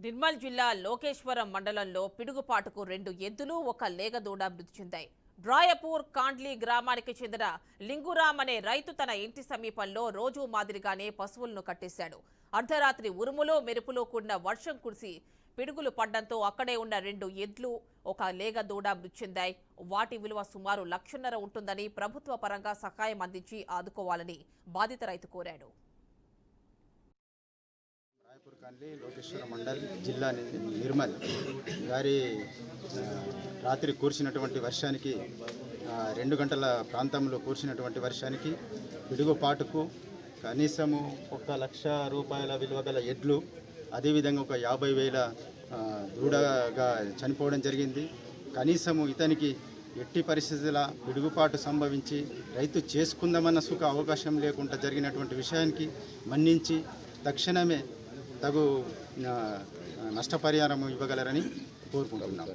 నిర్మల్ జిల్లా లోకేశ్వరం మండలంలో పిడుగుపాటుకు 2 ఎద్దులు ఒక లేగదూడ మృతి చెందాయి. డ్రాయపూర్ కాండ్లీ గ్రామానికి చెందిన లింగురామ్ అనే రైతు తన ఇంటి సమీపంలో రోజు మాదిరిగానే పశువులను కట్టేశాడు. అర్ధరాత్రి ఉరుములు మెరుపులు కూడిన వర్షం కురిసి పిడుగులు పడ్డంతో అక్కడే ఉన్న 2 ఎద్లు ఒక లేగదూడ మృతి చెందాయి. వాటి విలువ సుమారు 1.5 లక్ష ఉంటుందని ప్రభుత్వ పరంగా సహాయం అందించి ఆదుకోవాలని బాధిత రైతు కోరాడు. రాయపూర్ కాలనీ లోకేశ్వర మండల్ జిల్లా నిర్మల్ గారి రాత్రి కురిసినటువంటి వర్షానికి 2 గంటల ప్రాంతంలో కురిసినటువంటి వర్షానికి పిడుగుపాటుకు కనీసము 1 లక్ష రూపాయల విలువ గల ఎడ్లు, అదేవిధంగా ఒక 50,000 దూడగా చనిపోవడం జరిగింది. కనీసము ఇతనికి ఎట్టి పరిస్థితుల పిడుగుపాటు సంభవించి రైతు చేసుకుందామన్న సుఖ అవకాశం లేకుండా జరిగినటువంటి విషయానికి మన్నించి తక్షణమే తగు నష్టపరిహారం ఇవ్వగలరని కోరుకుంటున్నాం.